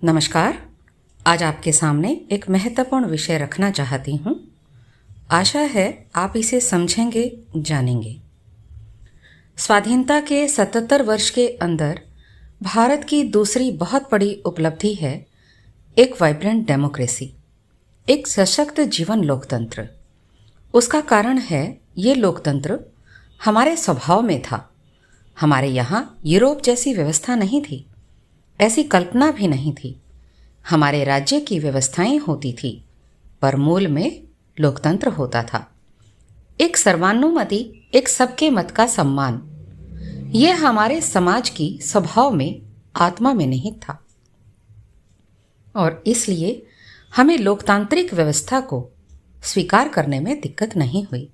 नमस्कार। आज आपके सामने एक महत्वपूर्ण विषय रखना चाहती हूँ। आशा है आप इसे समझेंगे, जानेंगे। स्वाधीनता के 77 वर्ष के अंदर भारत की दूसरी बहुत बड़ी उपलब्धि है एक वाइब्रेंट डेमोक्रेसी, एक सशक्त जीवन लोकतंत्र। उसका कारण है ये लोकतंत्र हमारे स्वभाव में था। हमारे यहाँ यूरोप जैसी व्यवस्था नहीं थी, ऐसी कल्पना भी नहीं थी। हमारे राज्य की व्यवस्थाएं होती थी, पर मूल में लोकतंत्र होता था। एक सर्वानुमति, एक सबके मत का सम्मान, यह हमारे समाज की स्वभाव में, आत्मा में निहित था। और इसलिए हमें लोकतांत्रिक व्यवस्था को स्वीकार करने में दिक्कत नहीं हुई।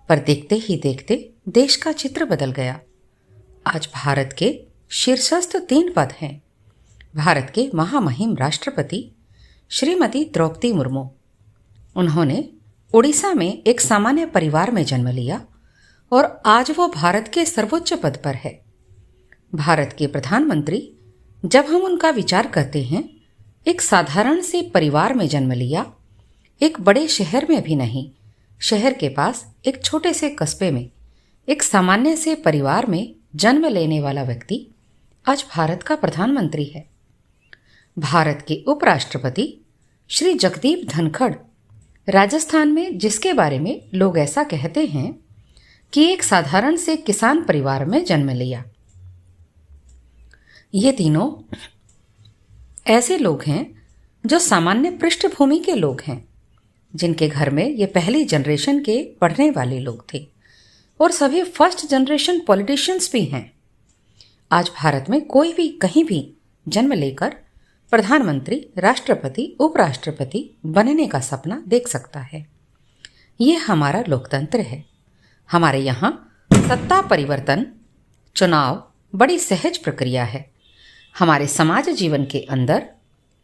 पर देखते ही देखते देश का चित्र बदल गया। आज भारत के शीर्षस्थ 3 पद हैं। भारत के महामहिम राष्ट्रपति श्रीमती द्रौपदी मुर्मू। उन्होंने उड़ीसा में एक सामान्य परिवार में जन्म लिया और आज वो भारत के सर्वोच्च पद पर है। भारत के प्रधानमंत्री, जब हम उनका विचार करते हैं, एक साधारण से परिवार में जन्म लिया, एक बड़े शहर में भी नहीं, शहर के पास एक छोटे से कस्बे में एक सामान्य से परिवार में जन्म लेने वाला व्यक्ति आज भारत का प्रधानमंत्री है। भारत के उपराष्ट्रपति श्री जगदीप धनखड़, राजस्थान में, जिसके बारे में लोग ऐसा कहते हैं कि एक साधारण से किसान परिवार में जन्म लिया। ये तीनों ऐसे लोग हैं जो सामान्य पृष्ठभूमि के लोग हैं, जिनके घर में ये पहली जनरेशन के पढ़ने वाले लोग थे और सभी फर्स्ट जनरेशन पॉलिटिशियंस भी हैं। आज भारत में कोई भी कहीं भी जन्म लेकर प्रधानमंत्री, राष्ट्रपति, उपराष्ट्रपति बनने का सपना देख सकता है। ये हमारा लोकतंत्र है। हमारे यहाँ सत्ता परिवर्तन, चुनाव बड़ी सहज प्रक्रिया है। हमारे समाज जीवन के अंदर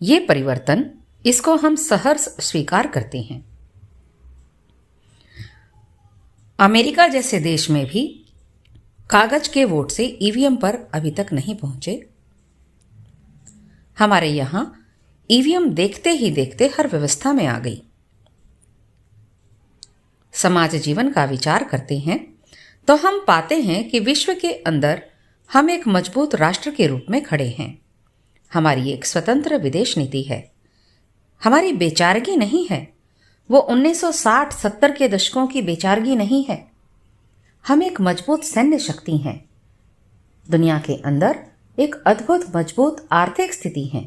ये परिवर्तन, इसको हम सहर्ष स्वीकार करते हैं। अमेरिका जैसे देश में भी कागज के वोट से ईवीएम पर अभी तक नहीं पहुंचे। हमारे यहां ईवीएम देखते ही देखते हर व्यवस्था में आ गई। समाज जीवन का विचार करते हैं तो हम पाते हैं कि विश्व के अंदर हम एक मजबूत राष्ट्र के रूप में खड़े हैं। हमारी एक स्वतंत्र विदेश नीति है। हमारी बेचारगी नहीं है, वो 1960-70 के दशकों की बेचारगी नहीं है। हम एक मजबूत सैन्य शक्ति हैं। दुनिया के अंदर एक अद्भुत मजबूत आर्थिक स्थिति है।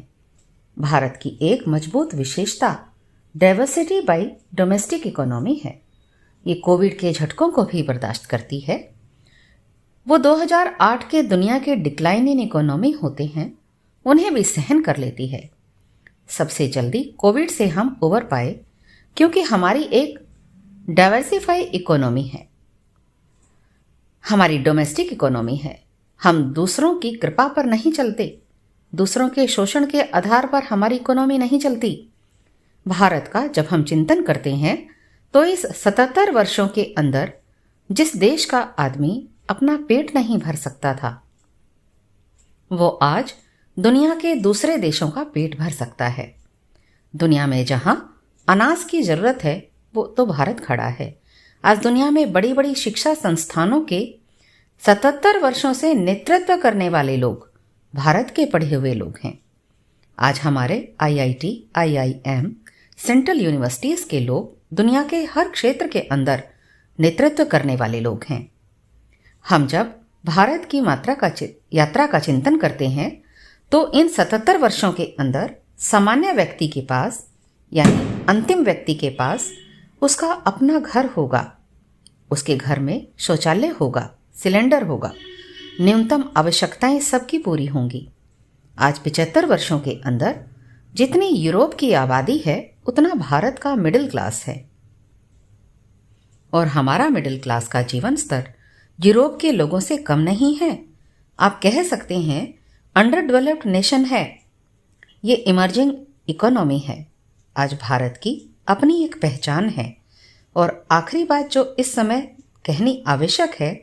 भारत की एक मजबूत विशेषता डाइवर्सिटी बाय डोमेस्टिक इकोनॉमी है। ये कोविड के झटकों को भी बर्दाश्त करती है। वो 2008 के दुनिया के डिक्लाइन इन इकोनॉमी होते हैं, उन्हें भी सहन कर लेती है। सबसे जल्दी कोविड से हम उबर पाए क्योंकि हमारी एक डाइवर्सिफाई इकोनॉमी है। हमारी डोमेस्टिक इकोनॉमी है। हम दूसरों की कृपा पर नहीं चलते, दूसरों के शोषण के आधार पर हमारी इकोनॉमी नहीं चलती। भारत का जब हम चिंतन करते हैं तो इस 77 वर्षों के अंदर जिस देश का आदमी अपना पेट नहीं भर सकता था, वो आज दुनिया के दूसरे देशों का पेट भर सकता है। दुनिया में जहां अनाज की जरूरत है, वो तो भारत खड़ा है। आज दुनिया में बड़ी बड़ी शिक्षा संस्थानों के 77 वर्षों से नेतृत्व करने वाले लोग भारत के पढ़े हुए लोग हैं। आज हमारे आईआईटी, आईआईएम, सेंट्रल यूनिवर्सिटीज के लोग दुनिया के हर क्षेत्र के अंदर नेतृत्व करने वाले लोग हैं। हम जब भारत की यात्रा का चिंतन करते हैं तो इन 77 वर्षों के अंदर सामान्य व्यक्ति के पास, यानी अंतिम व्यक्ति के पास, उसका अपना घर होगा। उसके घर में शौचालय होगा, सिलेंडर होगा, न्यूनतम आवश्यकताएं सबकी पूरी होंगी। आज 75 वर्षों के अंदर जितनी यूरोप की आबादी है, उतना भारत का मिडिल क्लास है। और हमारा मिडिल क्लास का जीवन स्तर यूरोप के लोगों से कम नहीं है। आप कह सकते हैं अंडर डेवलप्ड नेशन है, ये इमर्जिंग इकोनॉमी है। आज भारत की अपनी एक पहचान है। और आखिरी बात जो इस समय कहनी आवश्यक है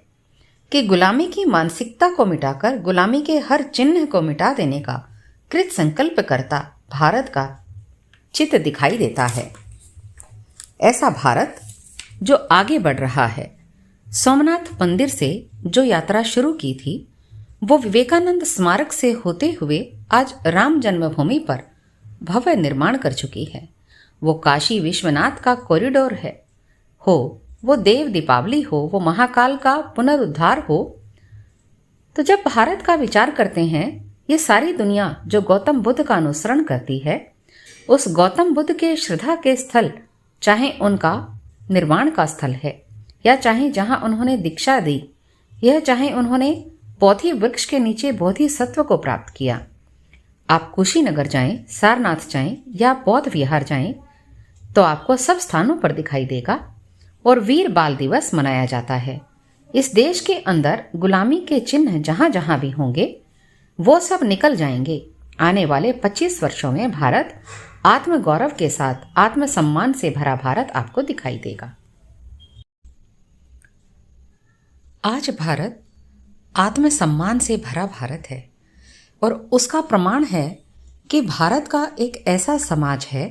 कि गुलामी की मानसिकता को मिटाकर गुलामी के हर चिन्ह को मिटा देने का कृत संकल्पकर्ता भारत का चित्र दिखाई देता है। ऐसा भारत जो आगे बढ़ रहा है। सोमनाथ मंदिर से जो यात्रा शुरू की थी वो विवेकानंद स्मारक से होते हुए आज राम जन्मभूमि पर भव्य निर्माण कर चुकी है। वो काशी विश्वनाथ का कॉरिडोर है, हो वो देव दीपावली हो, वो महाकाल का पुनरुद्धार हो। तो जब भारत का विचार करते हैं, ये सारी दुनिया जो गौतम बुद्ध का अनुसरण करती है, उस गौतम बुद्ध के श्रद्धा के स्थल, चाहे उनका निर्माण का स्थल है या चाहे जहां उन्होंने दीक्षा दी, यह चाहे उन्होंने बोधि वृक्ष के नीचे बोधि सत्व को प्राप्त किया। आप कुशीनगर जाएं, सारनाथ जाएं या बौद्ध विहार जाएं तो आपको सब स्थानों पर दिखाई देगा। और वीर बाल दिवस मनाया जाता है। इस देश के अंदर गुलामी के चिन्ह जहां जहां भी होंगे वो सब निकल जाएंगे। आने वाले 25 वर्षों में भारत आत्मगौरव के साथ आत्मसम्मान से भरा भारत आपको दिखाई देगा। आज भारत आत्मसम्मान से भरा भारत है और उसका प्रमाण है कि भारत का एक ऐसा समाज है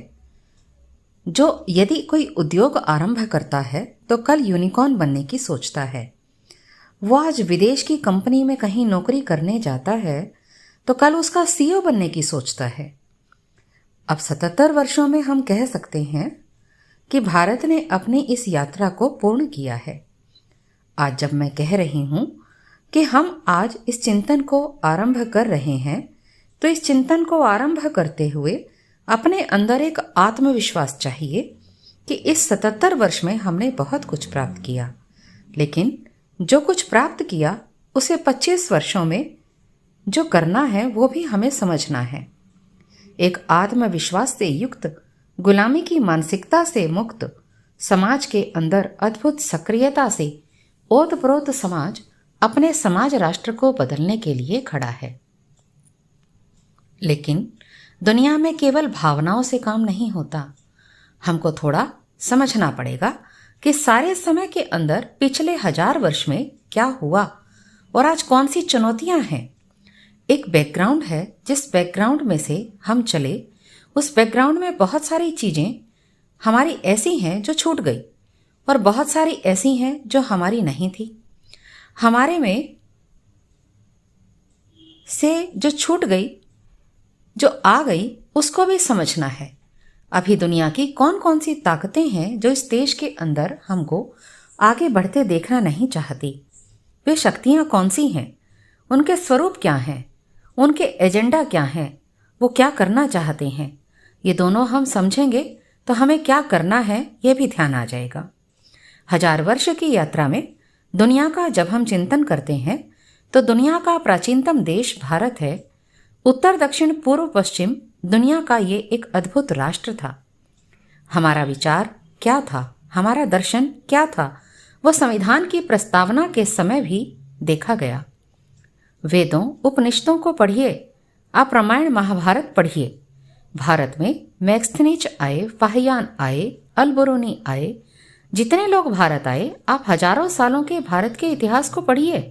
जो यदि कोई उद्योग आरंभ करता है तो कल यूनिकॉर्न बनने की सोचता है। वो आज विदेश की कंपनी में कहीं नौकरी करने जाता है तो कल उसका सीईओ बनने की सोचता है। अब 77 वर्षों में हम कह सकते हैं कि भारत ने अपनी इस यात्रा को पूर्ण किया है। आज जब मैं कह रही हूं कि हम आज इस चिंतन को आरंभ कर रहे हैं तो इस चिंतन को आरंभ करते हुए अपने अंदर एक आत्मविश्वास चाहिए कि इस 77 वर्ष में हमने बहुत कुछ प्राप्त किया, लेकिन जो कुछ प्राप्त किया उसे 25 वर्षों में जो करना है वो भी हमें समझना है। एक आत्मविश्वास से युक्त, गुलामी की मानसिकता से मुक्त समाज के अंदर अद्भुत सक्रियता से ओतप्रोत समाज अपने समाज राष्ट्र को बदलने के लिए खड़ा है। लेकिन दुनिया में केवल भावनाओं से काम नहीं होता। हमको थोड़ा समझना पड़ेगा कि सारे समय के अंदर पिछले 1000 वर्ष में क्या हुआ और आज कौन सी चुनौतियां हैं। एक बैकग्राउंड है, जिस बैकग्राउंड में से हम चले उस बैकग्राउंड में बहुत सारी चीजें हमारी ऐसी हैं जो छूट गई और बहुत सारी ऐसी हैं जो हमारी नहीं थी। हमारे में से जो छूट गई, जो आ गई, उसको भी समझना है। अभी दुनिया की कौन कौन सी ताकतें हैं जो इस देश के अंदर हमको आगे बढ़ते देखना नहीं चाहती। वे शक्तियां कौन सी हैं, उनके स्वरूप क्या हैं, उनके एजेंडा क्या हैं, वो क्या करना चाहते हैं। ये दोनों हम समझेंगे तो हमें क्या करना है ये भी ध्यान आ जाएगा। 1000 वर्ष की यात्रा में दुनिया का जब हम चिंतन करते हैं तो दुनिया का प्राचीनतम देश भारत है। उत्तर दक्षिण पूर्व पश्चिम दुनिया का ये एक अद्भुत राष्ट्र था। हमारा विचार क्या था, हमारा दर्शन क्या था, वो संविधान की प्रस्तावना के समय भी देखा गया। वेदों उपनिषदों को पढ़िए, आप रामायण महाभारत पढ़िए। भारत में मैक्सथनीच आए, फाहियान आए, अलबरूनी आए, जितने लोग भारत आए, आप हजारों सालों के भारत के इतिहास को पढ़िए।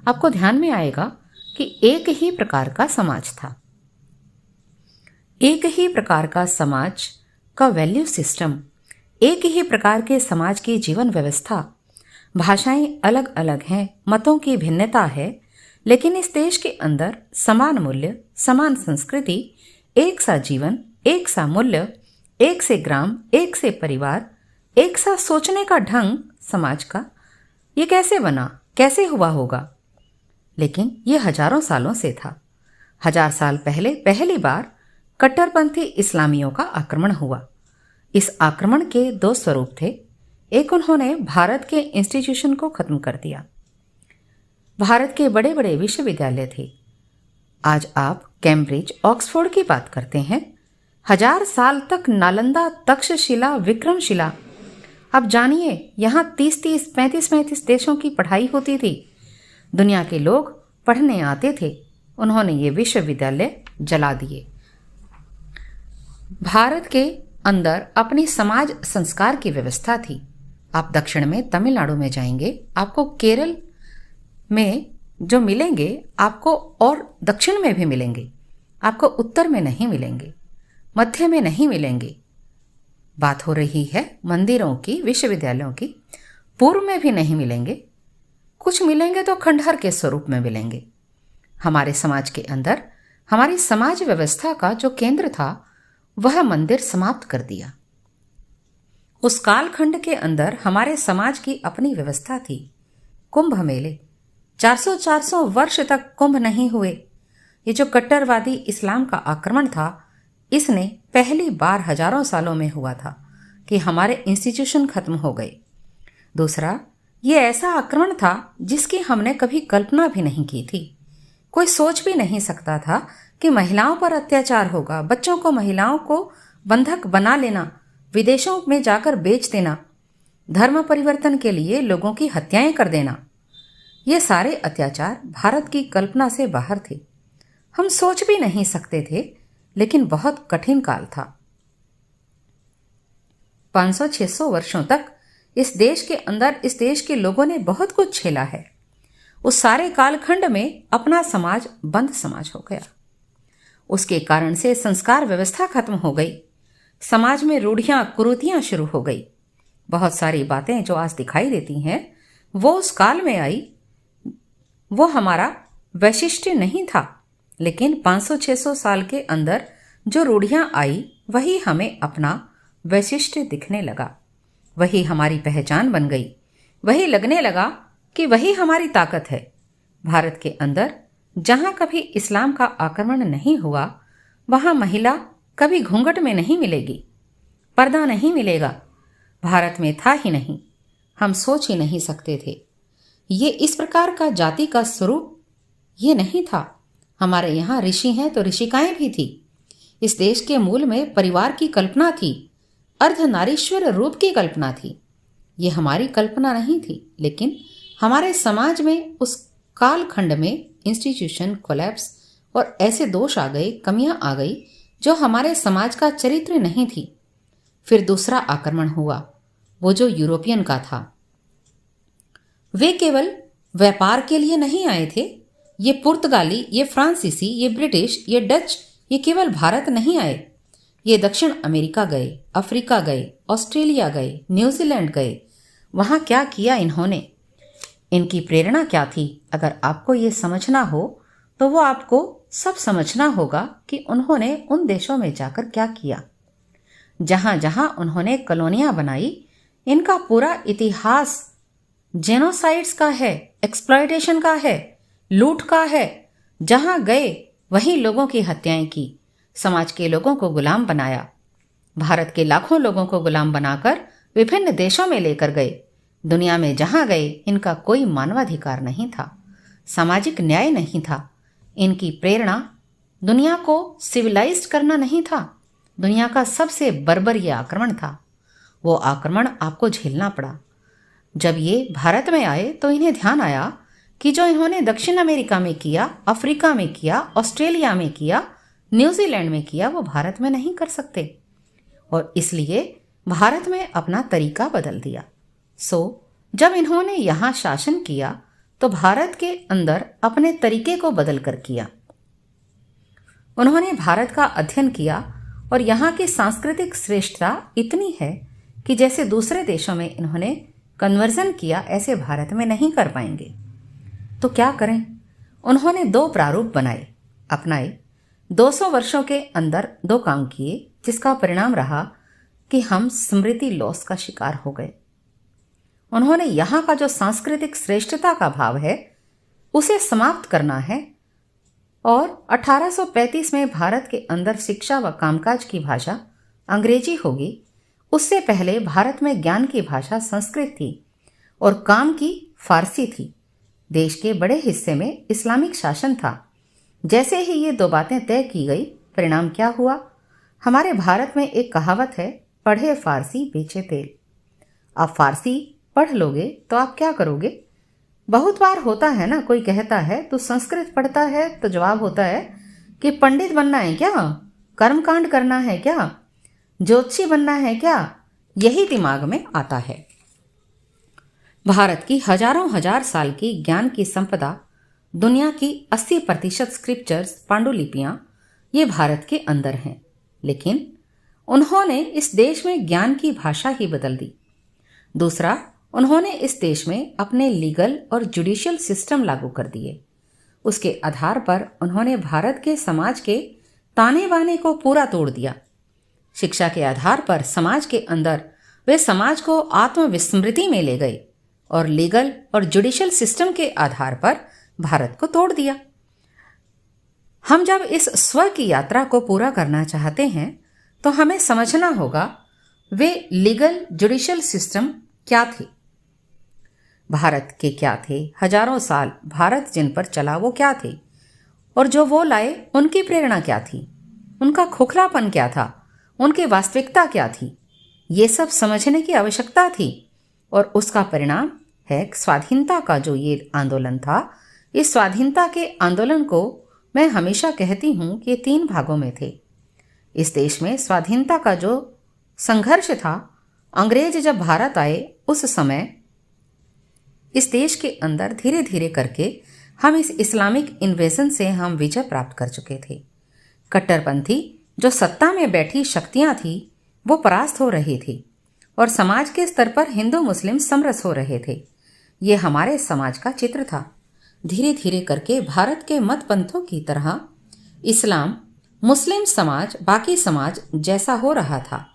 आपको ध्यान में आएगा कि एक ही प्रकार का समाज था, एक ही प्रकार का समाज का वैल्यू सिस्टम, एक ही प्रकार के समाज की जीवन व्यवस्था। भाषाएं अलग अलग हैं, मतों की भिन्नता है, लेकिन इस देश के अंदर समान मूल्य, समान संस्कृति, एक सा जीवन, एक सा मूल्य, एक से ग्राम, एक से परिवार, एक सा सोचने का ढंग समाज का। ये कैसे बना, कैसे हुआ होगा? लेकिन ये हजारों सालों से था। 1000 साल पहले पहली बार कट्टरपंथी इस्लामियों का आक्रमण हुआ। इस आक्रमण के 2 स्वरूप थे। एक, उन्होंने भारत के इंस्टीट्यूशन को खत्म कर दिया। भारत के बड़े बड़े विश्वविद्यालय थे। आज आप कैम्ब्रिज, ऑक्सफोर्ड की बात करते हैं। 1000 साल तक नालंदा, तक्षशिला, विक्रमशिला, अब जानिए यहाँ 30-30, 35-35 देशों की पढ़ाई होती थी। दुनिया के लोग पढ़ने आते थे। उन्होंने ये विश्वविद्यालय जला दिए। भारत के अंदर अपनी समाज संस्कार की व्यवस्था थी। आप दक्षिण में तमिलनाडु में जाएंगे, आपको केरल में जो मिलेंगे आपको और दक्षिण में भी मिलेंगे। आपको उत्तर में नहीं मिलेंगे, मध्य में नहीं मिलेंगे। बात हो रही है मंदिरों की, विश्वविद्यालयों की। पूर्व में भी नहीं मिलेंगे। कुछ मिलेंगे तो खंडहर के स्वरूप में मिलेंगे। हमारे समाज के अंदर हमारी समाज व्यवस्था का जो केंद्र था वह मंदिर समाप्त कर दिया। उस कालखंड के अंदर हमारे समाज की अपनी व्यवस्था थी। कुंभ मेले 400 वर्ष तक कुंभ नहीं हुए। ये जो कट्टरवादी इस्लाम का आक्रमण था, इसने पहली बार हजारों सालों में हुआ था कि हमारे इंस्टीट्यूशन खत्म हो गए। दूसरा, ये ऐसा आक्रमण था जिसकी हमने कभी कल्पना भी नहीं की थी। कोई सोच भी नहीं सकता था कि महिलाओं पर अत्याचार होगा, बच्चों को, महिलाओं को बंधक बना लेना, विदेशों में जाकर बेच देना, धर्म परिवर्तन के लिए लोगों की हत्याएं कर देना। ये सारे अत्याचार भारत की कल्पना से बाहर थे। हम सोच भी नहीं सकते थे, लेकिन बहुत कठिन काल था। 500-600 वर्षों तक इस देश के अंदर, इस देश के लोगों ने बहुत कुछ झेला है। उस सारे कालखंड में अपना समाज बंद समाज हो गया। उसके कारण से संस्कार व्यवस्था खत्म हो गई। समाज में रूढ़ियां, कुरीतियां शुरू हो गई। बहुत सारी बातें जो आज दिखाई देती हैं वो उस काल में आई। वो हमारा वैशिष्ट्य नहीं था, लेकिन 500-600 साल के अंदर जो रूढ़ियां आई वही हमें अपना वैशिष्ट्य दिखने लगा। वही हमारी पहचान बन गई। वही लगने लगा कि वही हमारी ताकत है। भारत के अंदर जहां कभी इस्लाम का आक्रमण नहीं हुआ, वहां महिला कभी घूंघट में नहीं मिलेगी, पर्दा नहीं मिलेगा। भारत में था ही नहीं, हम सोच ही नहीं सकते थे। ये इस प्रकार का जाति का स्वरूप ये नहीं था। हमारे यहाँ ऋषि हैं तो ऋषिकाएं भी थी। इस देश के मूल में परिवार की कल्पना थी, अर्धनारीश्वर रूप की कल्पना थी। ये हमारी कल्पना नहीं थी, लेकिन हमारे समाज में उस कालखंड में इंस्टीट्यूशन कोलैप्स और ऐसे दोष आ गए, कमियां आ गई जो हमारे समाज का चरित्र नहीं थी। फिर दूसरा आक्रमण हुआ, वो जो यूरोपियन का था। वे केवल व्यापार के लिए नहीं आए थे। ये पुर्तगाली, ये फ्रांसीसी, ये ब्रिटिश, ये डच, ये केवल भारत नहीं आए। ये दक्षिण अमेरिका गए, अफ्रीका गए, ऑस्ट्रेलिया गए, न्यूजीलैंड गए। वहां क्या किया इन्होंने? इनकी प्रेरणा क्या थी? अगर आपको ये समझना हो तो वो आपको सब समझना होगा कि उन्होंने उन देशों में जाकर क्या किया। जहां जहां उन्होंने कॉलोनियां बनाई, इनका पूरा इतिहास जेनोसाइड्स का है, एक्सप्लॉयटेशन का है, लूट का है। जहां गए वहीं लोगों की हत्याएं की, समाज के लोगों को गुलाम बनाया। भारत के लाखों लोगों को गुलाम बनाकर विभिन्न देशों में लेकर गए। दुनिया में जहां गए इनका कोई मानवाधिकार नहीं था, सामाजिक न्याय नहीं था। इनकी प्रेरणा दुनिया को सिविलाइज्ड करना नहीं था। दुनिया का सबसे बर्बर ये आक्रमण था। वो आक्रमण आपको झेलना पड़ा। जब ये भारत में आए तो इन्हें ध्यान आया कि जो इन्होंने दक्षिण अमेरिका में किया, अफ्रीका में किया, ऑस्ट्रेलिया में किया, न्यूजीलैंड में किया, वो भारत में नहीं कर सकते। और इसलिए भारत में अपना तरीका बदल दिया। जब इन्होंने यहाँ शासन किया तो भारत के अंदर अपने तरीके को बदल कर किया। उन्होंने भारत का अध्ययन किया और यहाँ की सांस्कृतिक श्रेष्ठता इतनी है कि जैसे दूसरे देशों में इन्होंने कन्वर्जन किया, ऐसे भारत में नहीं कर पाएंगे। तो क्या करें? उन्होंने 2 प्रारूप अपनाए। 200 वर्षों के अंदर 2 काम किए, जिसका परिणाम रहा कि हम स्मृति लॉस का शिकार हो गए। उन्होंने यहाँ का जो सांस्कृतिक श्रेष्ठता का भाव है उसे समाप्त करना है और 1835 में भारत के अंदर शिक्षा व कामकाज की भाषा अंग्रेजी होगी। उससे पहले भारत में ज्ञान की भाषा संस्कृत थी और काम की फारसी थी। देश के बड़े हिस्से में इस्लामिक शासन था। जैसे ही ये 2 बातें तय की गई, परिणाम क्या हुआ? हमारे भारत में एक कहावत है, पढ़े फारसी बेचे तेल। आप फारसी पढ़ लोगे तो आप क्या करोगे? बहुत बार होता है ना, कोई कहता है तो संस्कृत पढ़ता है तो जवाब होता है कि पंडित बनना है क्या, कर्मकांड करना है क्या, ज्योतिषी बनना है क्या, यही दिमाग में आता है। भारत की हजारों हजार साल की ज्ञान की संपदा, दुनिया की 80% स्क्रिप्चर्स, पांडुलिपियां ये भारत के अंदर हैं, लेकिन उन्होंने इस देश में ज्ञान की भाषा ही बदल दी। दूसरा, उन्होंने इस देश में अपने लीगल और जुडिशियल सिस्टम लागू कर दिए। उसके आधार पर उन्होंने भारत के समाज के ताने बाने को पूरा तोड़ दिया। शिक्षा के आधार पर समाज के अंदर वे समाज को आत्मविस्मृति में ले गए और लीगल और जुडिशियल सिस्टम के आधार पर भारत को तोड़ दिया। हम जब इस स्व की यात्रा को पूरा करना चाहते हैं तो हमें समझना होगा वे लीगल जुडिशियल सिस्टम क्या थे, भारत के क्या थे, हजारों साल भारत जिन पर चला वो क्या थे, और जो वो लाए उनकी प्रेरणा क्या थी, उनका खोखलापन क्या था, उनकी वास्तविकता क्या थी। ये सब समझने की आवश्यकता थी और उसका परिणाम है स्वाधीनता का जो ये आंदोलन था। इस स्वाधीनता के आंदोलन को मैं हमेशा कहती हूँ कि 3 भागों में थे। इस देश में स्वाधीनता का जो संघर्ष था, अंग्रेज जब भारत आए उस समय इस देश के अंदर धीरे धीरे करके हम इस इस्लामिक इन्वेजन से हम विजय प्राप्त कर चुके थे। कट्टरपंथी जो सत्ता में बैठी शक्तियां थी वो परास्त हो रही थी और समाज के स्तर पर हिंदू मुस्लिम समरस हो रहे थे। ये हमारे समाज का चित्र था। धीरे धीरे करके भारत के मत पंथों की तरह इस्लाम मुस्लिम समाज बाकी समाज जैसा हो रहा था।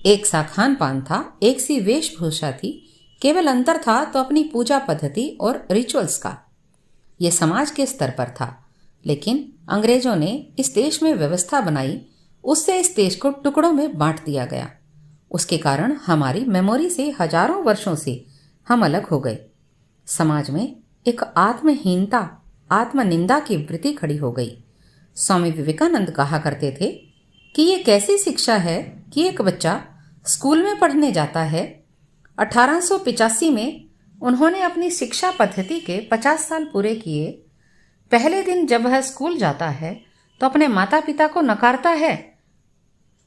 एक सा खान पान था, एक सी वेशभूषा थी, केवल अंतर था तो अपनी पूजा पद्धति और रिचुअल्स का। यह समाज के स्तर पर था, लेकिन अंग्रेजों ने इस देश में व्यवस्था बनाई, उससे इस देश को टुकड़ों में बांट दिया गया। उसके कारण हमारी मेमोरी से हजारों वर्षों से हम अलग हो गए। समाज में एक आत्महीनता, आत्मनिंदा की वृत्ति खड़ी हो गई। स्वामी विवेकानंद कहा करते थे कि ये कैसी शिक्षा है कि एक बच्चा स्कूल में पढ़ने जाता है। 1885 में उन्होंने अपनी शिक्षा पद्धति के 50 साल पूरे किए। पहले दिन जब वह स्कूल जाता है तो अपने माता पिता को नकारता है।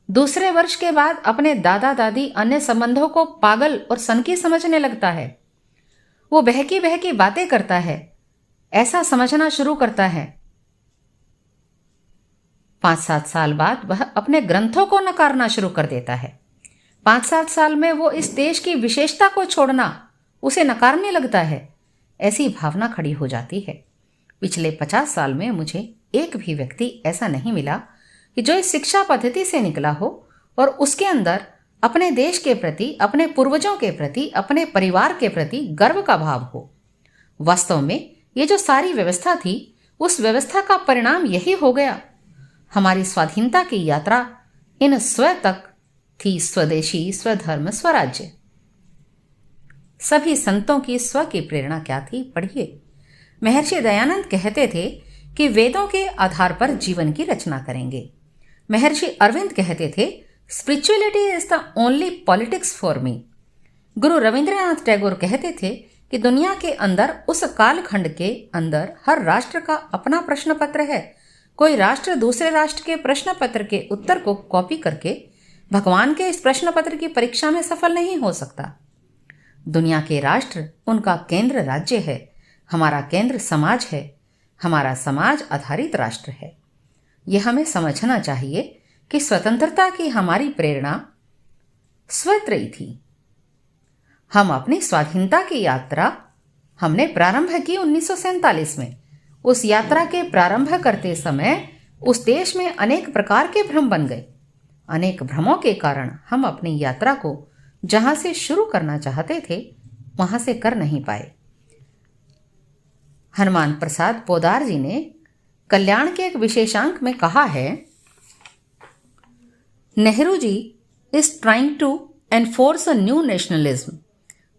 दूसरे वर्ष के बाद अपने दादा दादी अन्य संबंधों को पागल और सनकी समझने लगता है। वो बहकी बहकी बातें करता है, ऐसा समझना शुरू करता है। 5-7 साल बाद वह अपने ग्रंथों को नकारना शुरू कर देता है। 5-7 साल में वो इस देश की विशेषता को छोड़ना, उसे नकारने लगता है। ऐसी भावना खड़ी हो जाती है। पिछले 50 साल में मुझे एक भी व्यक्ति ऐसा नहीं मिला कि जो इस शिक्षा पद्धति से निकला हो और उसके अंदर अपने देश के प्रति, अपने पूर्वजों के प्रति, अपने परिवार के प्रति गर्व का भाव हो। वास्तव में ये जो सारी व्यवस्था थी, उस व्यवस्था का परिणाम यही हो गया। हमारी स्वाधीनता की यात्रा इन स्व तक थी, स्वदेशी, स्वधर्म, स्वराज्य। सभी संतों की स्व की प्रेरणा क्या थी, पढ़िए। महर्षि दयानंद कहते थे कि वेदों के आधार पर जीवन की रचना करेंगे। महर्षि अरविंद कहते थे spirituality is the only politics for me. गुरु रविंद्रनाथ टैगोर कहते थे कि दुनिया के अंदर, उस कालखंड के अंदर हर राष्ट्र का अपना प्रश्न पत्र है। कोई राष्ट्र दूसरे राष्ट्र के प्रश्न पत्र के उत्तर को कॉपी करके भगवान के इस प्रश्न पत्र की परीक्षा में सफल नहीं हो सकता। दुनिया के राष्ट्र उनका केंद्र राज्य है, हमारा केंद्र समाज है, हमारा समाज आधारित राष्ट्र है। यह हमें समझना चाहिए कि स्वतंत्रता की हमारी प्रेरणा स्वत्रयी थी। हम अपनी स्वाधीनता की यात्रा हमने प्रारंभ की 1947 में। उस यात्रा के प्रारंभ करते समय उस देश में अनेक प्रकार के भ्रम बन गए। अनेक भ्रमों के कारण हम अपनी यात्रा को जहां से शुरू करना चाहते थे वहां से कर नहीं पाए। हनुमान प्रसाद पोदार जी ने कल्याण के एक विशेषांक में कहा है, Nehru ji is trying to enforce a new nationalism,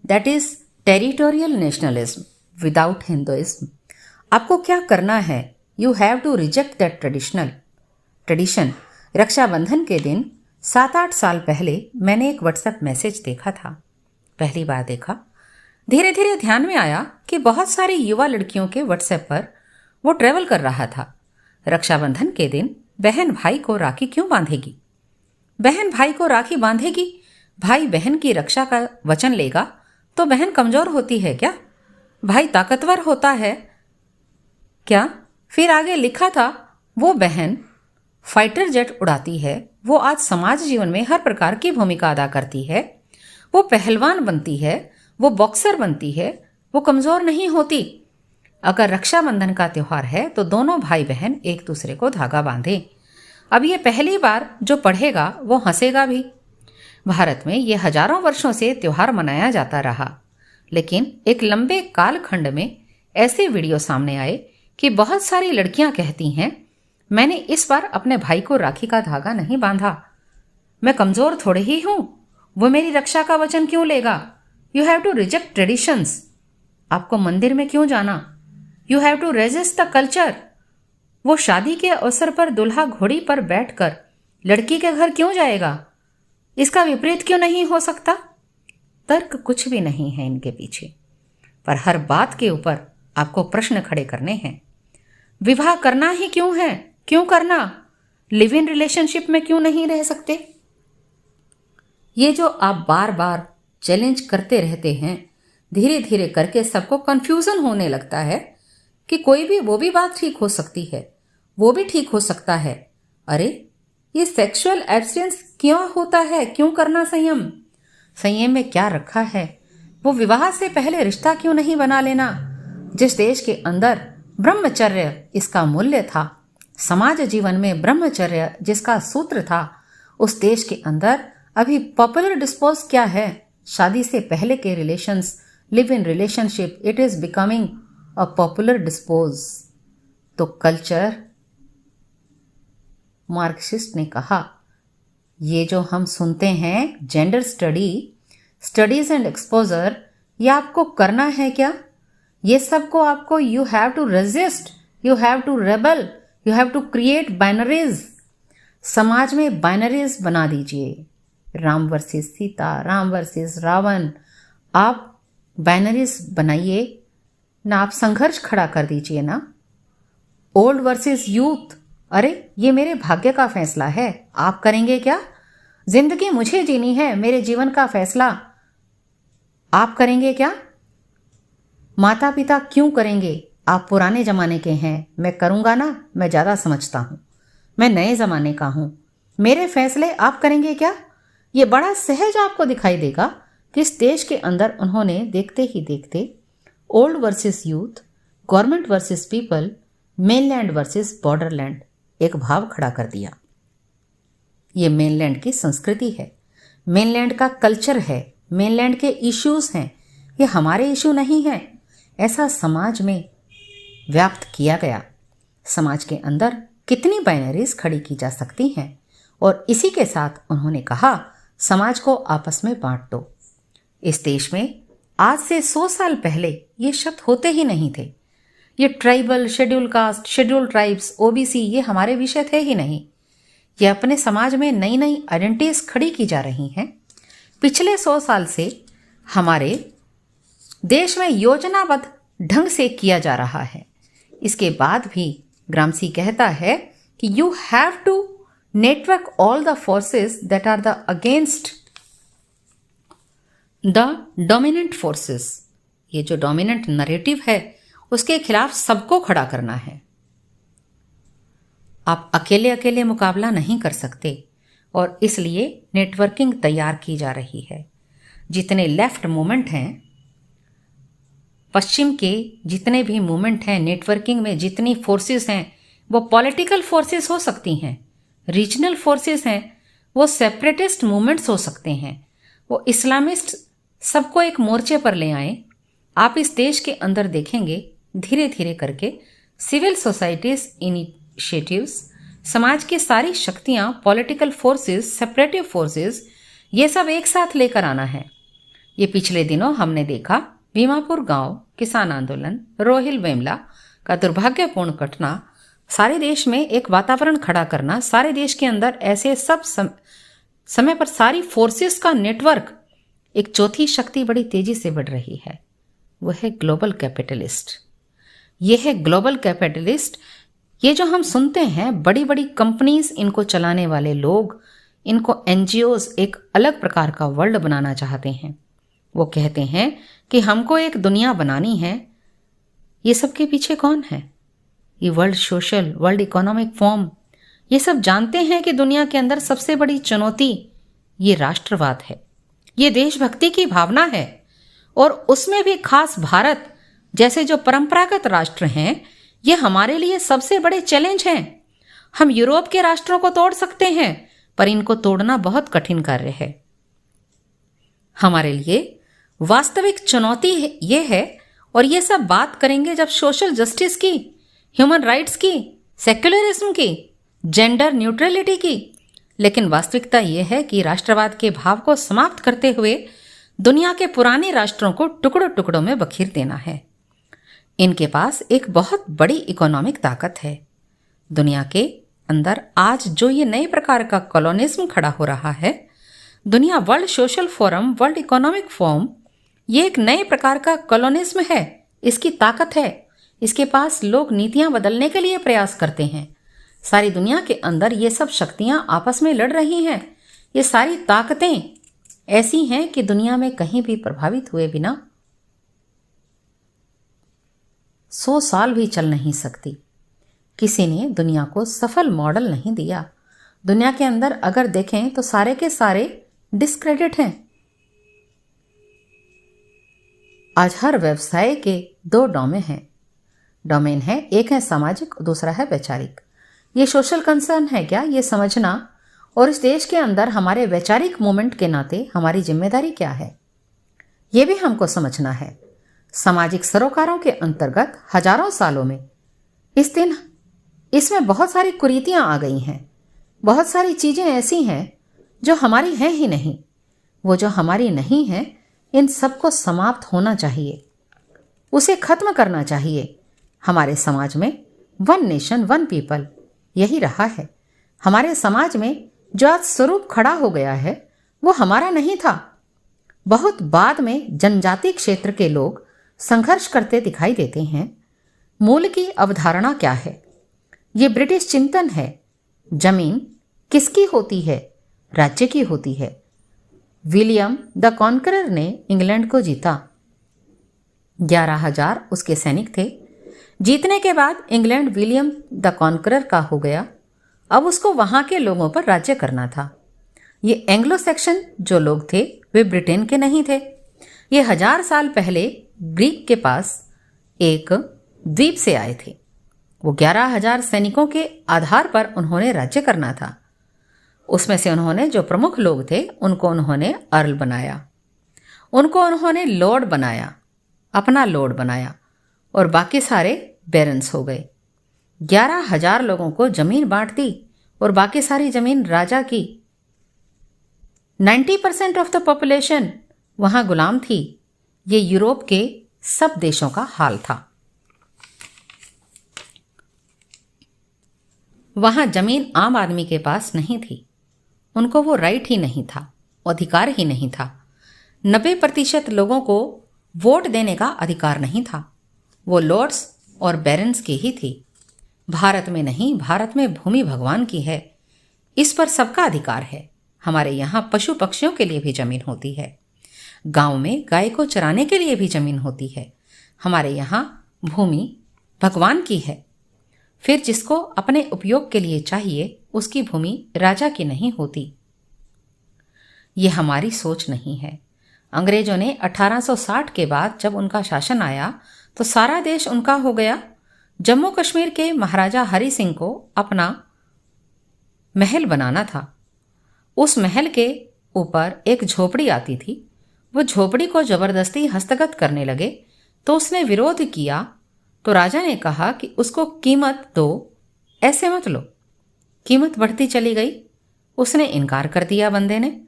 that is territorial nationalism without Hinduism. आपको क्या करना है? You have to reject that tradition. Rakshabandhan के दिन 7-8 साल पहले मैंने एक व्हाट्सएप मैसेज देखा था। पहली बार देखा, धीरे धीरे ध्यान में आया कि बहुत सारी युवा लड़कियों के व्हाट्सएप पर वो ट्रेवल कर रहा था। रक्षाबंधन के दिन बहन भाई को राखी क्यों बांधेगी? बहन भाई को राखी बांधेगी, भाई बहन की रक्षा का वचन लेगा तो बहन कमजोर होती है क्या? भाई ताकतवर होता है क्या? फिर आगे लिखा था, वो बहन फाइटर जेट उड़ाती है, वो आज समाज जीवन में हर प्रकार की भूमिका अदा करती है। वो पहलवान बनती है, वो बॉक्सर बनती है, वो कमजोर नहीं होती। अगर रक्षाबंधन का त्योहार है तो दोनों भाई बहन एक दूसरे को धागा बांधे। अब ये पहली बार जो पढ़ेगा वो हंसेगा भी। भारत में ये हजारों वर्षों से त्योहार मनाया जाता रहा, लेकिन एक लंबे कालखंड में ऐसे वीडियो सामने आए कि बहुत सारी लड़कियां कहती हैं, मैंने इस बार अपने भाई को राखी का धागा नहीं बांधा। मैं कमजोर थोड़े ही हूं, वो मेरी रक्षा का वचन क्यों लेगा? You have to reject traditions. आपको मंदिर में क्यों जाना? You have to resist the culture. वो शादी के अवसर पर दुल्हा घोड़ी पर बैठकर लड़की के घर क्यों जाएगा? इसका विपरीत क्यों नहीं हो सकता? तर्क कुछ भी नहीं है इनके पीछे, पर हर बात के ऊपर आपको प्रश्न खड़े करने हैं। विवाह करना ही क्यों है? क्यों करना? लिव इन रिलेशनशिप में क्यों नहीं रह सकते? ये जो आप बार बार चैलेंज करते रहते हैं, धीरे धीरे करके सबको कंफ्यूजन होने लगता है कि कोई भी वो भी बात ठीक हो सकती है, वो भी ठीक हो सकता है। अरे ये सेक्सुअल एब्स्टिनेंस क्यों होता है? क्यों करना संयम? संयम में क्या रखा है? वो विवाह से पहले रिश्ता क्यों नहीं बना लेना? जिस देश के अंदर ब्रह्मचर्य इसका मूल्य था, समाज जीवन में ब्रह्मचर्य जिसका सूत्र था, उस देश के अंदर अभी पॉपुलर डिस्पोज क्या है? शादी से पहले के relations, live in relationship, it is becoming a popular dispose. तो कल्चर, मार्क्सिस्ट ने कहा, ये जो हम सुनते हैं जेंडर स्टडीज एंड एक्सपोजर, ये आपको करना है क्या? ये सबको आपको you have to resist, you have to rebel, you have to create binaries. समाज में बाइनरीज बना दीजिए, राम वर्सेस सीता, राम वर्सेस रावण। आप बाइनरीज बनाइए ना, आप संघर्ष खड़ा कर दीजिए ना। ओल्ड वर्सेस यूथ, अरे ये मेरे भाग्य का फैसला है, आप करेंगे क्या? जिंदगी मुझे जीनी है, मेरे जीवन का फैसला आप करेंगे क्या? माता पिता क्यों करेंगे? आप पुराने जमाने के हैं, मैं करूंगा ना, मैं ज्यादा समझता हूं, मैं नए जमाने का हूं, मेरे फैसले आप करेंगे क्या? ये बड़ा सहज आपको दिखाई देगा कि इस देश के अंदर उन्होंने देखते ही देखते old versus youth, government versus people, mainland versus Borderland एक भाव खड़ा कर दिया। ये मेनलैंड की संस्कृति है, मेनलैंड का कल्चर है, मेनलैंड के इश्यूज हैं, ये हमारे इशू नहीं हैं। ऐसा समाज में व्याप्त किया गया। समाज के अंदर कितनी बाइनरीज खड़ी की जा सकती हैं, और इसी के साथ उन्होंने कहा समाज को आपस में बांट दो। इस देश में आज से 100 साल पहले ये शब्द होते ही नहीं थे। ये tribal, schedule caste, schedule tribes, OBC ये हमारे विषय थे ही नहीं। ये अपने समाज में नई नई आइडेंटिटीज खड़ी की जा रही हैं। पिछले 100 साल से हमारे देश में योजनाबद्ध ढंग से किया जा रहा है। इसके बाद भी ग्रामसी कहता है कि you have to network all the forces that are the against the dominant forces. ये जो डोमिनेंट नैरेटिव है उसके खिलाफ सबको खड़ा करना है। आप अकेले अकेले मुकाबला नहीं कर सकते, और इसलिए नेटवर्किंग तैयार की जा रही है। जितने लेफ्ट मूवमेंट हैं, पश्चिम के जितने भी मूवमेंट हैं, नेटवर्किंग में जितनी फोर्सेस हैं, वो पॉलिटिकल फोर्सेस हो सकती हैं, रीजनल फोर्सेस हैं, वो सेपरेटिस्ट मूवमेंट्स हो सकते हैं, वो इस्लामिस्ट, सबको एक मोर्चे पर ले आएं। आप इस देश के अंदर देखेंगे धीरे धीरे करके सिविल सोसाइटीज इनिशिएटिव्स, समाज की सारी शक्तियां, पॉलिटिकल फोर्सेस, सेपरेटिव फोर्सेस, ये सब एक साथ लेकर आना है। ये पिछले दिनों हमने देखा भीमापुर गांव किसान आंदोलन, रोहिल वेमला का दुर्भाग्यपूर्ण घटना, सारे देश में एक वातावरण खड़ा करना, सारे देश के अंदर ऐसे सब समय पर सारी फोर्सेस का नेटवर्क। एक चौथी शक्ति बड़ी तेजी से बढ़ रही है, वो है ग्लोबल कैपिटलिस्ट। ये है ग्लोबल कैपिटलिस्ट। ये जो हम सुनते हैं बड़ी बड़ी कंपनीज, इनको चलाने वाले लोग, इनको एनजीओज एक अलग प्रकार का वर्ल्ड बनाना चाहते हैं। वो कहते हैं कि हमको एक दुनिया बनानी है। ये सब के पीछे कौन है? ये world social, world economic forum, ये सब जानते हैं कि दुनिया के अंदर सबसे बड़ी चुनौती ये राष्ट्रवाद है, ये देशभक्ति की भावना है, और उसमें भी खास भारत जैसे जो परंपरागत राष्ट्र हैं, ये हमारे लिए सबसे बड़े चैलेंज हैं। हम यूरोप के राष्ट्रों को तोड़ सकते हैं, पर इनको तोड़ना बहुत कठिन कार्य है। हमारे लिए वास्तविक चुनौती ये है, और ये सब बात करेंगे जब सोशल जस्टिस की, ह्यूमन राइट्स की, सेक्युलरिज्म की, जेंडर न्यूट्रलिटी की। लेकिन वास्तविकता यह है कि राष्ट्रवाद के भाव को समाप्त करते हुए दुनिया के पुराने राष्ट्रों को टुकड़ों टुकड़ों में बखेर देना है। इनके पास एक बहुत बड़ी इकोनॉमिक ताकत है। दुनिया के अंदर आज जो ये नए प्रकार का कॉलोनिज्म खड़ा हो रहा है, दुनिया world social forum, world economic forum, ये एक नए प्रकार का कॉलोनिज्म है। इसकी ताकत है, इसके पास लोग नीतियां बदलने के लिए प्रयास करते हैं। सारी दुनिया के अंदर ये सब शक्तियां आपस में लड़ रही हैं। ये सारी ताकतें ऐसी हैं कि दुनिया में कहीं भी प्रभावित हुए बिना 100 साल भी चल नहीं सकती। किसी ने दुनिया को सफल मॉडल नहीं दिया। दुनिया के अंदर अगर देखें तो सारे के सारे डिस्क्रेडिट हैं। आज हर व्यवसाय के 2 डोमेन है, एक है सामाजिक, दूसरा है वैचारिक। ये सोशल कंसर्न है क्या, ये समझना, और इस देश के अंदर हमारे वैचारिक मूवमेंट के नाते हमारी जिम्मेदारी क्या है, ये भी हमको समझना है। सामाजिक सरोकारों के अंतर्गत हजारों सालों में इसमें बहुत सारी कुरीतियां आ गई हैं। बहुत सारी चीजें ऐसी हैं जो हमारी हैं ही नहीं। वो जो हमारी नहीं है, इन सबको समाप्त होना चाहिए, उसे खत्म करना चाहिए। हमारे समाज में 1 नेशन 1 पीपल यही रहा है। हमारे समाज में जो आज स्वरूप खड़ा हो गया है वो हमारा नहीं था। बहुत बाद में जनजाति क्षेत्र के लोग संघर्ष करते दिखाई देते हैं। मूल की अवधारणा क्या है? ये ब्रिटिश चिंतन है। जमीन किसकी होती है? राज्य की होती है। विलियम द कॉन्करर ने इंग्लैंड को जीता। 11,000 उसके सैनिक थे। जीतने के बाद इंग्लैंड विलियम द कॉन्करर का हो गया। अब उसको वहां के लोगों पर राज्य करना था। ये एंग्लो सेक्शन जो लोग थे वे ब्रिटेन के नहीं थे। ये 1000 साल पहले ग्रीक के पास एक द्वीप से आए थे। वो 11,000 सैनिकों के आधार पर उन्होंने राज्य करना था। उसमें से उन्होंने जो प्रमुख लोग थे उनको उन्होंने अर्ल बनाया, उनको उन्होंने लॉर्ड बनाया, अपना लॉर्ड बनाया, और बाकी सारे बैरन्स हो गए। 11,000 लोगों को जमीन बांट दी और बाकी सारी जमीन राजा की। 90% ऑफ द पॉपुलेशन वहां गुलाम थी। ये यूरोप के सब देशों का हाल था। वहां जमीन आम आदमी के पास नहीं थी। उनको वो राइट ही नहीं था, अधिकार ही नहीं था। 90% लोगों को वोट देने का अधिकार नहीं था। वो लॉर्ड्स और बैरन्स की ही थी। भारत में नहीं, भारत में भूमि भगवान की है। इस पर सबका अधिकार है। हमारे यहाँ पशु पक्षियों के लिए भी जमीन होती है। गांव में गाय को चराने के लिए भी जमीन होती है। हमारे यहाँ भूमि भगवान की है। फिर जिसको अपने उपयोग के लिए चाहिए उसकी भूमि राजा की नहीं होती। ये हमारी सोच नहीं है। अंग्रेजों ने 1860 के बाद जब उनका शासन आया तो सारा देश उनका हो गया। जम्मू कश्मीर के महाराजा हरि सिंह को अपना महल बनाना था। उस महल के ऊपर एक झोपड़ी आती थी। वो झोपड़ी को जबरदस्ती हस्तगत करने लगे तो उसने विरोध किया। तो राजा ने कहा कि उसको कीमत दो, ऐसे मत लो। कीमत बढ़ती चली गई। उसने इनकार कर दिया बंदे ने,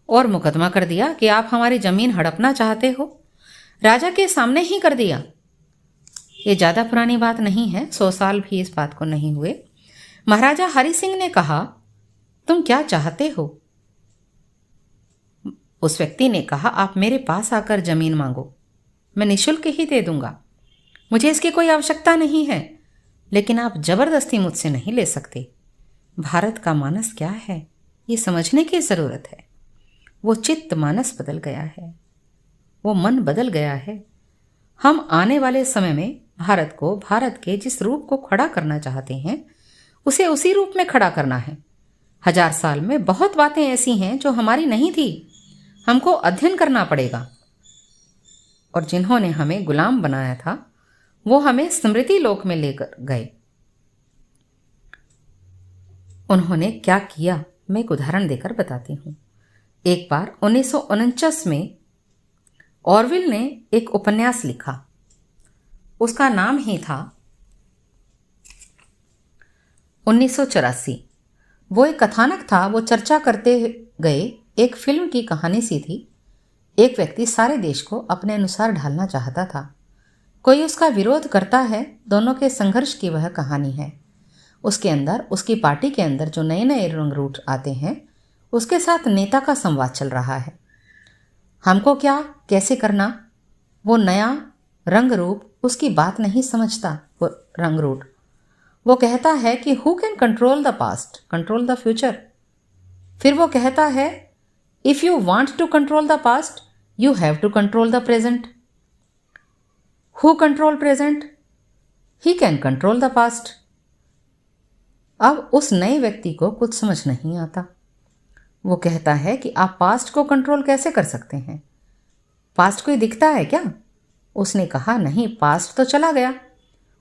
और मुकदमा कर दिया कि आप हमारी जमीन हड़पना चाहते हो। राजा के सामने ही कर दिया। ये ज़्यादा पुरानी बात नहीं है, 100 साल भी इस बात को नहीं हुए। महाराजा हरि सिंह ने कहा, तुम क्या चाहते हो? उस व्यक्ति ने कहा, आप मेरे पास आकर जमीन मांगो, मैं निःशुल्क ही दे दूंगा। मुझे इसकी कोई आवश्यकता नहीं है, लेकिन आप जबरदस्ती मुझसे नहीं ले सकते। भारत का मानस क्या है ये समझने की ज़रूरत है। वो चित्त मानस बदल गया है, वो मन बदल गया है। हम आने वाले समय में भारत को, भारत के जिस रूप को खड़ा करना चाहते हैं उसे उसी रूप में खड़ा करना है। 1000 साल में बहुत बातें ऐसी हैं जो हमारी नहीं थी, हमको अध्ययन करना पड़ेगा। और जिन्होंने हमें गुलाम बनाया था वो हमें स्मृति लोक में लेकर गए। उन्होंने क्या किया मैं एक उदाहरण देकर बताती हूँ। एक बार 1949 में ऑरविल ने एक उपन्यास लिखा। उसका नाम ही था 1984। वो एक कथानक था, वो चर्चा करते गए एक फिल्म की कहानी सी थी। एक व्यक्ति सारे देश को अपने अनुसार ढालना चाहता था, कोई उसका विरोध करता है, दोनों के संघर्ष की वह कहानी है। उसके अंदर, उसकी पार्टी के अंदर जो नए नए रंग रूट आते हैं, उसके साथ नेता का संवाद चल रहा है। हमको क्या कैसे करना, वो नया रंग रूप उसकी बात नहीं समझता। वो रंग रूट वो कहता है कि who can control the past control the future. फिर वो कहता है if you want to control the past you have to control the present. Who control present, he can control the past. अब उस नए व्यक्ति को कुछ समझ नहीं आता। वो कहता है कि आप पास्ट को कंट्रोल कैसे कर सकते हैं, पास्ट कोई दिखता है क्या? उसने कहा नहीं, पास्ट तो चला गया,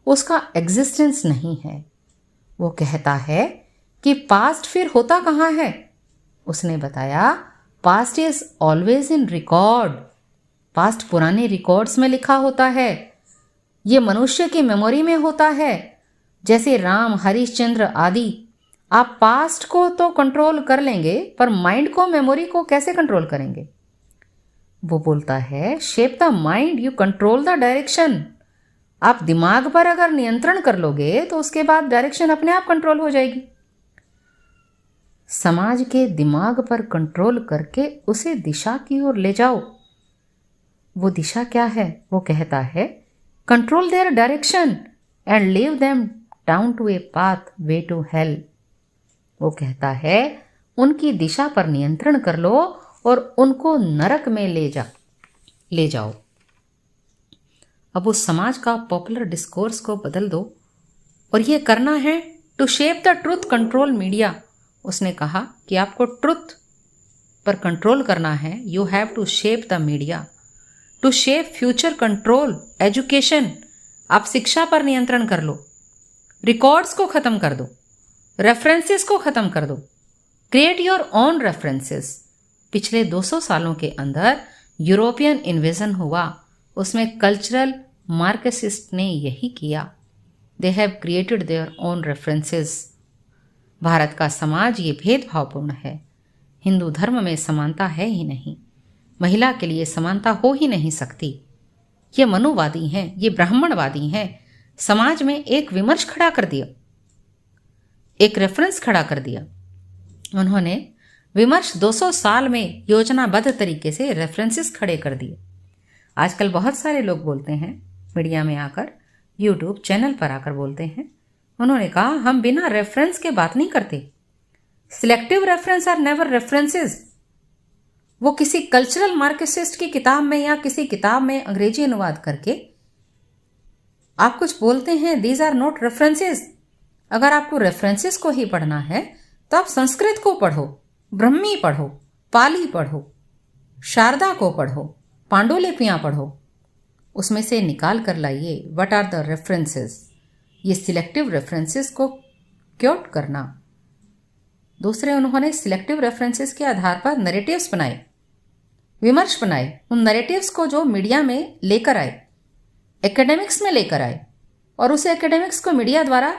उसका एग्जिस्टेंस नहीं है। वो कहता है कि पास्ट फिर होता कहाँ है? उसने बताया past is always in record. Past पुराने रिकॉर्ड्स में लिखा होता है, ये मनुष्य की मेमोरी में होता है, जैसे राम, हरिश्चंद्र आदि। आप पास्ट को तो कंट्रोल कर लेंगे पर माइंड को, मेमोरी को कैसे कंट्रोल करेंगे? वो बोलता है shape the mind, you control the direction. आप दिमाग पर अगर नियंत्रण कर लोगे तो उसके बाद डायरेक्शन अपने आप कंट्रोल हो जाएगी। समाज के दिमाग पर कंट्रोल करके उसे दिशा की ओर ले जाओ। वो दिशा क्या है? वो कहता है control their direction and leave them down to a path way to hell. वो कहता है उनकी दिशा पर नियंत्रण कर लो और उनको नरक में ले जाओ। अब उस समाज का पॉपुलर डिस्कोर्स को बदल दो, और ये करना है to shape the truth control media. उसने कहा कि आपको ट्रुथ पर कंट्रोल करना है, you have to shape the media to shape future control education. आप शिक्षा पर नियंत्रण कर लो, रिकॉर्ड्स को ख़त्म कर दो, रेफरेंसेस को ख़त्म कर दो, क्रिएट योर ओन रेफरेंसेस। पिछले 200 सालों के अंदर यूरोपियन इन्वेजन हुआ, उसमें कल्चरल मार्क्सिस्ट ने यही किया। They have created their own references. Bharat का समाज ये भेदभावपूर्ण है। हिंदू धर्म में समानता है ही नहीं, महिला के लिए समानता हो ही नहीं सकती। ये मनुवादी हैं, ये ब्राह्मणवादी हैं। समाज में एक विमर्श खड़ा कर दिया, एक रेफरेंस खड़ा कर दिया। उन्होंने विमर्श 200 साल में योजनाबद्ध तरीके से रेफरेंसेस खड़े कर दिए। आजकल बहुत सारे लोग बोलते हैं, मीडिया में आकर, यूट्यूब चैनल पर आकर बोलते हैं, उन्होंने कहा हम बिना रेफरेंस के बात नहीं करते। Selective reference are never references. वो किसी कल्चरल मार्क्सिस्ट की किताब में या किसी किताब में अंग्रेजी अनुवाद करके आप कुछ बोलते हैं, दीज आर नॉट रेफरेंसेस। अगर आपको रेफरेंसेस को ही पढ़ना है तो आप संस्कृत को पढ़ो, ब्रह्मी पढ़ो, पाली पढ़ो, शारदा को पढ़ो, पांडुलिपियाँ पढ़ो, उसमें से निकाल कर लाइए व्हाट आर द रेफरेंसेस। ये सिलेक्टिव रेफरेंसेस को क्योट करना। दूसरे, उन्होंने सिलेक्टिव रेफरेंसेस के आधार पर नैरेटिव्स बनाए, विमर्श बनाए। उन नैरेटिव्स को जो मीडिया में लेकर आए, एकेडमिक्स में लेकर आए, और उस एकेडमिक्स को मीडिया द्वारा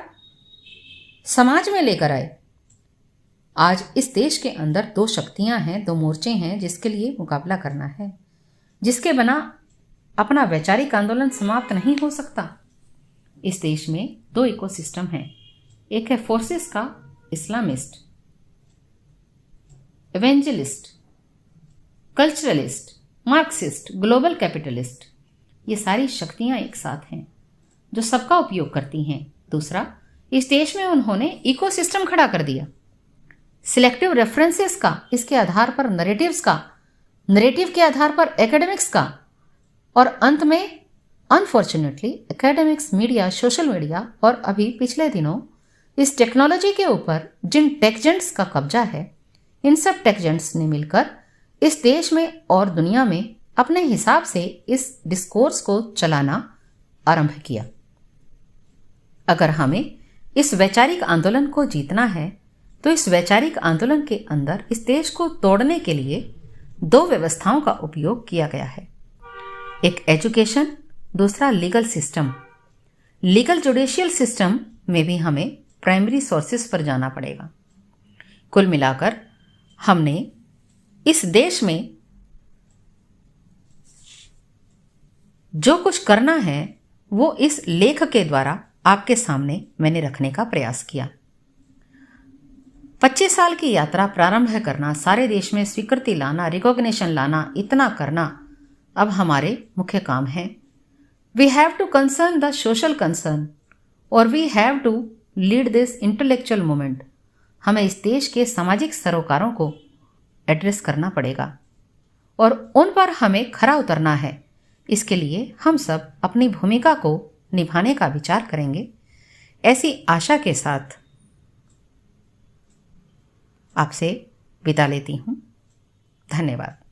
समाज में लेकर आए। आज इस देश के अंदर 2 शक्तियां हैं, 2 मोर्चे हैं जिसके लिए मुकाबला करना है, जिसके बिना अपना वैचारिक आंदोलन समाप्त नहीं हो सकता। इस देश में 2 इकोसिस्टम हैं। एक है फोर्सेस का Islamist, evangelist, culturalist, Marxist, global capitalist. ये सारी शक्तियां एक साथ हैं जो सबका उपयोग करती हैं। दूसरा, इस देश में उन्होंने इकोसिस्टम खड़ा कर दिया, सिलेक्टिव रेफरेंसेस का, इसके आधार पर नैरेटिव्स का, नैरेटिव के आधार पर एकेडमिक्स का, और अंत में unfortunately academics, media, social media और अभी पिछले दिनों इस टेक्नोलॉजी के ऊपर जिन टेकजेंट्स का कब्जा है, इन सब टेकजेंट्स ने मिलकर इस देश में और दुनिया में अपने हिसाब से इस डिस्कोर्स को चलाना आरंभ किया। अगर हमें इस वैचारिक आंदोलन को जीतना है तो इस वैचारिक आंदोलन के अंदर इस देश को तोड़ने के लिए दो व्यवस्थाओं का उपयोग किया गया है, एक एजुकेशन, दूसरा legal system. Legal judicial system में भी हमें प्राइमरी सोर्सेस पर जाना पड़ेगा। कुल मिलाकर हमने इस देश में जो कुछ करना है वो इस लेख के द्वारा आपके सामने मैंने रखने का प्रयास किया। 25 साल की यात्रा प्रारंभ करना, सारे देश में स्वीकृति लाना, रिकॉग्निशन लाना, इतना करना अब हमारे मुख्य काम है। We have to concern the social concern और we have to lead this intellectual movement. हमें इस देश के सामाजिक सरोकारों को एड्रेस करना पड़ेगा और उन पर हमें खरा उतरना है। इसके लिए हम सब अपनी भूमिका को निभाने का विचार करेंगे। ऐसी आशा के साथ आपसे विदा लेती हूँ। धन्यवाद।